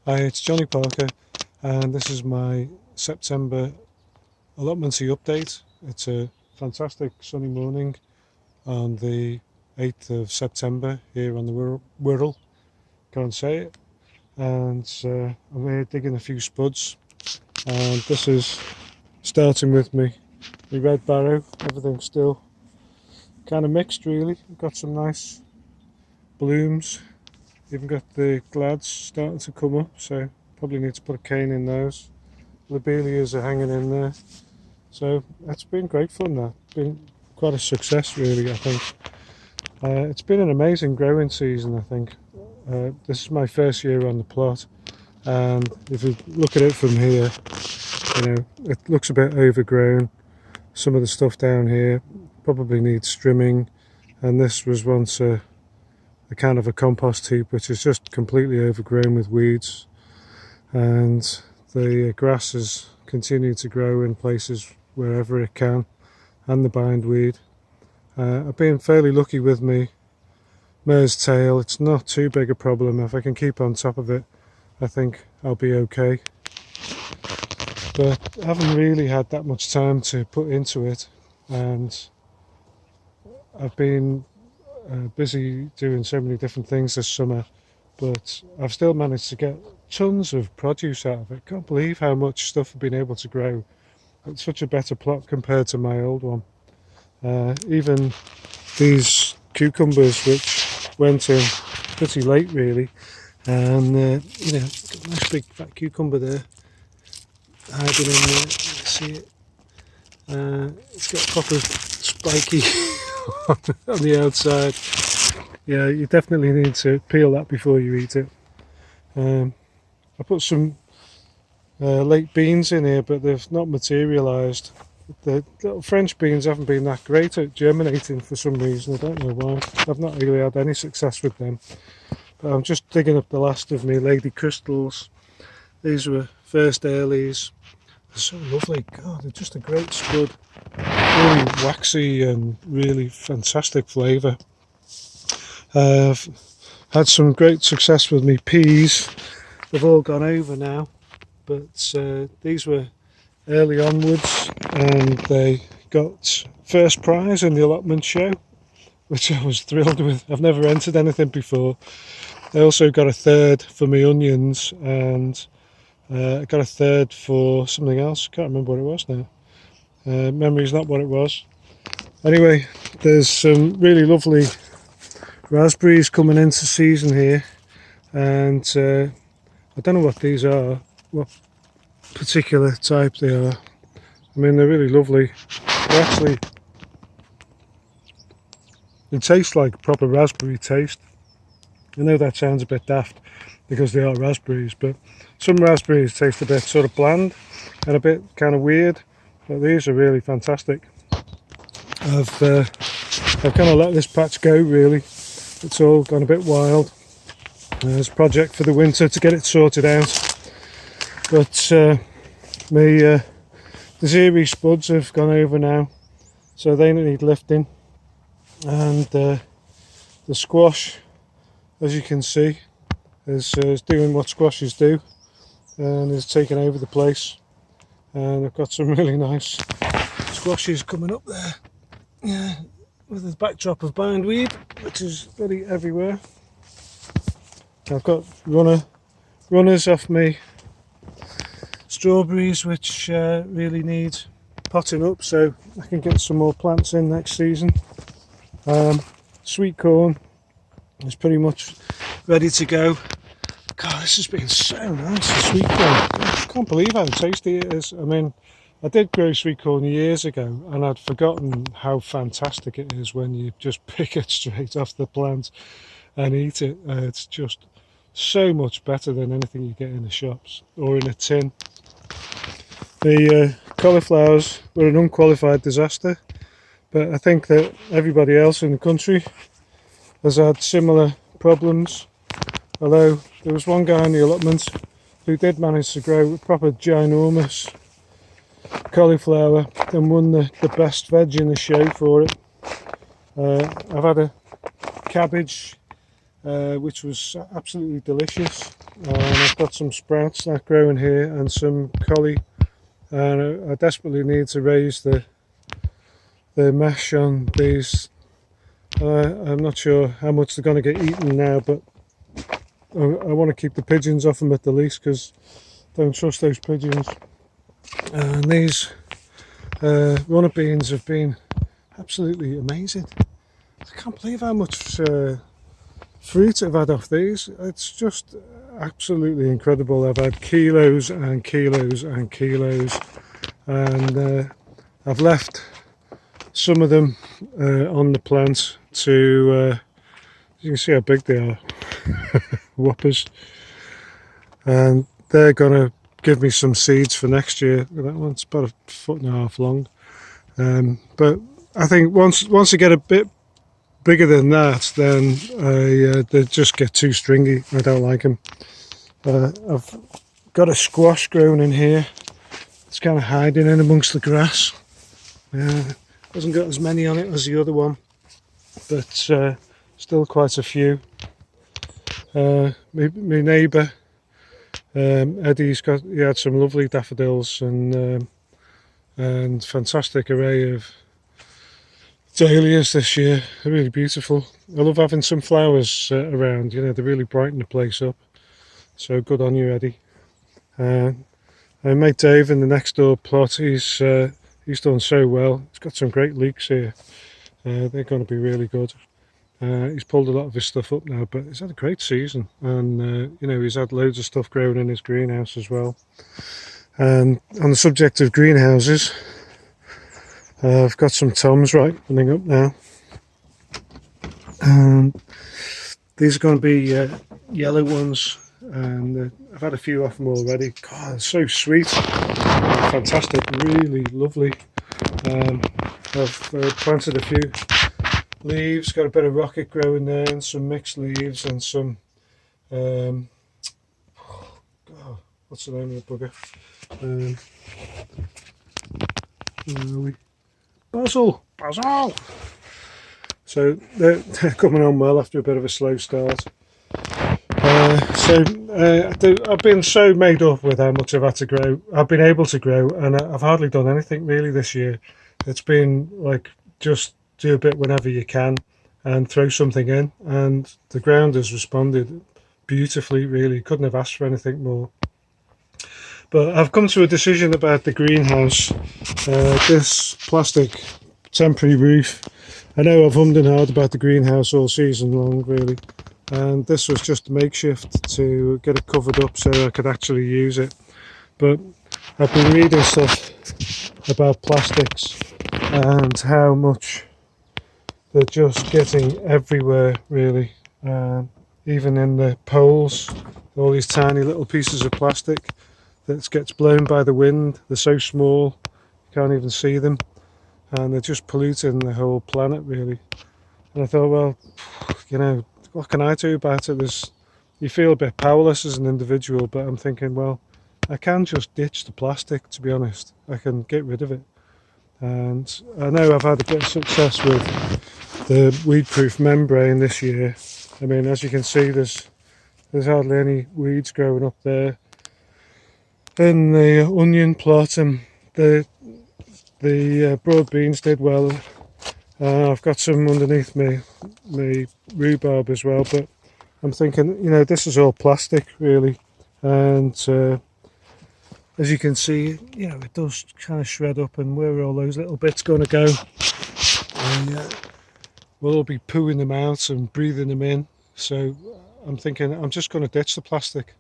Hi, it's Johnny Parker, and this is my September allotmenty update. It's a fantastic sunny morning on the 8th of September here on the Wirral, can't say it, and I'm here digging a few spuds, and this is starting with me, the red barrow. Everything's still kind of mixed really. We've got some nice blooms, even got the glads starting to come up, so probably need to put a cane in those. Lobelias are hanging in there, so it's been great fun. That been quite a success really, I think. It's been an amazing growing season, I think. This is my first year on the plot, and if you look at it from here, it looks a bit overgrown. Some of the stuff down here probably needs trimming, and this was once a kind of a compost heap which is just completely overgrown with weeds, and the grass has continued to grow in places wherever it can, and the bindweed. I've been fairly lucky with me mare's tail. It's not too big a problem. If I can keep on top of it, I think I'll be okay. But I haven't really had that much time to put into it, and I've been busy doing so many different things this summer, but I've still managed to get tons of produce out of it. Can't believe how much stuff I've been able to grow. It's such a better plot compared to my old one. Even these cucumbers, which went in pretty late really, and got a nice big fat cucumber there hiding in there. You see it? It's got proper spiky on the outside. Yeah, you definitely need to peel that before you eat it. I put some late beans in here, but they've not materialised. The little French beans haven't been that great at germinating for some reason. I don't know why. I've not really had any success with them. But I'm just digging up the last of me Lady Crystals. These were first earlies. They're so lovely. God, they're just a great spud. Really waxy and really fantastic flavour. I've had some great success with me peas. They've all gone over now, but these were early onwards, and they got first prize in the allotment show, which I was thrilled with. I've never entered anything before. I also got a third for my onions, and I got a third for something else. Can't remember what it was now. Memory's not what it was. Anyway, there's some really lovely raspberries coming into season here, and I don't know what these are, what particular type they are. I mean, they're really lovely. They taste like proper raspberry taste. I know that sounds a bit daft because they are raspberries, but some raspberries taste a bit sort of bland and a bit kind of weird, but these are really fantastic. I've kind of let this patch go really. It's all gone a bit wild. There's a project for the winter to get it sorted out. But the Zeri spuds have gone over now, so they need lifting. And the squash, as you can see, is doing what squashes do, and is taking over the place. And I've got some really nice squashes coming up there, yeah, with a backdrop of bindweed, which is really everywhere. I've got runners off me strawberries, which really need potting up, so I can get some more plants in next season. Sweet corn is pretty much ready to go. God, this has been so nice, the sweet corn. I can't believe how tasty it is. I mean, I did grow sweet corn years ago, and I'd forgotten how fantastic it is when you just pick it straight off the plant and eat it. It's just so much better than anything you get in the shops or in a tin. The cauliflowers were an unqualified disaster, but I think that everybody else in the country has had similar problems, although there was one guy in the allotment who did manage to grow a proper ginormous cauliflower and won the best veg in the show for it. I've had a cabbage which was absolutely delicious. and I've got some sprouts that growing here and some collie, and I desperately need to raise the mesh on these. I'm not sure how much they're going to get eaten now, but I want to keep the pigeons off them at the least, because I don't trust those pigeons. And these runner beans have been absolutely amazing. I can't believe how much fruit I've had off these. It's just absolutely incredible. I've had kilos and kilos and kilos, and I've left some of them on the plant to you can see how big they are. Whoppers. And they're gonna give me some seeds for next year. That one's about 1.5 foot long, but I think once they get a bit bigger than that, then they just get too stringy. I don't like them. I've got a squash growing in here. It's kind of hiding in amongst the grass. Hasn't got as many on it as the other one, but still quite a few. My neighbour Eddie's he had some lovely daffodils and fantastic array of dahlias this year. They're really beautiful. I love having some flowers around, you know, they really brighten the place up. So good on you, Eddie. My mate Dave in the next door plot, he's done so well. He's got some great leeks here. They're going to be really good. He's pulled a lot of his stuff up now, but he's had a great season, and you know, he's had loads of stuff growing in his greenhouse as well. And on the subject of greenhouses, I've got some toms ripening up now, and these are going to be yellow ones, and I've had a few off them already. God, they're so sweet, fantastic, really lovely. I've planted a few leaves, got a bit of rocket growing there, and some mixed leaves, and some what's the name of the bugger? Where are we? Basil! So they're coming on well after a bit of a slow start. I've been so made up with how much I've been able to grow, and I've hardly done anything really this year. It's been like just do a bit whenever you can and throw something in, and the ground has responded beautifully, really. Couldn't have asked for anything more. But I've come to a decision about the greenhouse. This plastic temporary roof, I know I've hummed and hawed about the greenhouse all season long, really, and this was just a makeshift to get it covered up so I could actually use it. But I've been reading stuff about plastics and how much they're just getting everywhere, really. Even in the poles, all these tiny little pieces of plastic that gets blown by the wind. They're so small, you can't even see them, and they're just polluting the whole planet, really. And I thought, well, you know, what can I do about it? You feel a bit powerless as an individual, but I'm thinking, well, I can just ditch the plastic, to be honest. I can get rid of it. And I know I've had a bit of success with the weed-proof membrane this year. I mean, as you can see, there's hardly any weeds growing up there. In the onion plot, and the broad beans did well. I've got some underneath my rhubarb as well, but I'm thinking, you know, this is all plastic, really. And as you can see, you know, it does kind of shred up, and where are all those little bits going to go? We'll all be pooing them out and breathing them in. So I'm thinking I'm just going to ditch the plastic.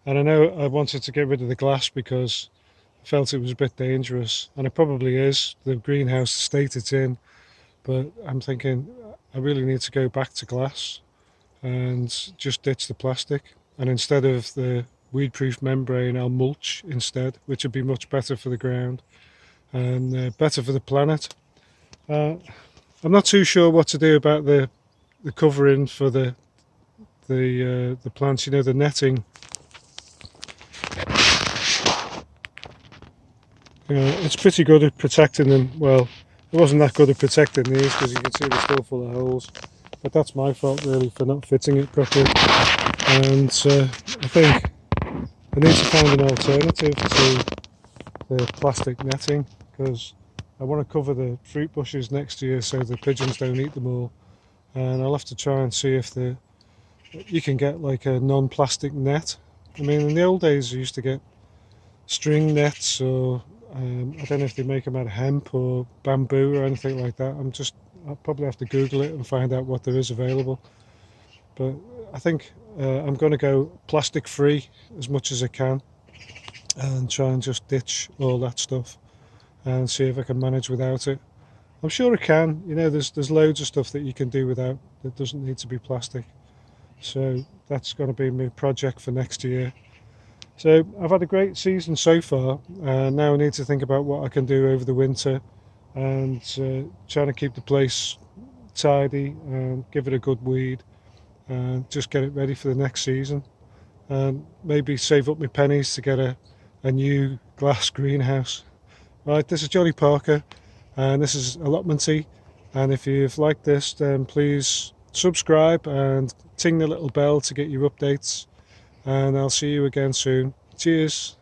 And I know I wanted to get rid of the glass because I felt it was a bit dangerous, and it probably is, the greenhouse state it's in. But I'm thinking I really need to go back to glass and just ditch the plastic. And instead of the weed-proof membrane, I'll mulch instead, which would be much better for the ground and better for the planet. I'm not too sure what to do about the covering for the plants. You know, the netting. You know, it's pretty good at protecting them. Well, it wasn't that good at protecting these because you can see they're still full of holes. but that's my fault really for not fitting it properly. And I think I need to find an alternative to the plastic netting, because I want to cover the fruit bushes next year so the pigeons don't eat them all. And I'll have to try and see if you can get like a non-plastic net. I mean, in the old days you used to get string nets, or I don't know if they make them out of hemp or bamboo or anything like that. I'll probably have to Google it and find out what there is available. But I think I'm going to go plastic free as much as I can and try and just ditch all that stuff and see if I can manage without it. I'm sure I can. You know, there's loads of stuff that you can do without that doesn't need to be plastic. So that's going to be my project for next year. So I've had a great season so far. Now I need to think about what I can do over the winter and trying to keep the place tidy and give it a good weed and just get it ready for the next season. And maybe save up my pennies to get a new glass greenhouse. Right, this is Johnny Parker and this is Allotment. And if you've liked this, then please subscribe and ting the little bell to get your updates. And I'll see you again soon. Cheers.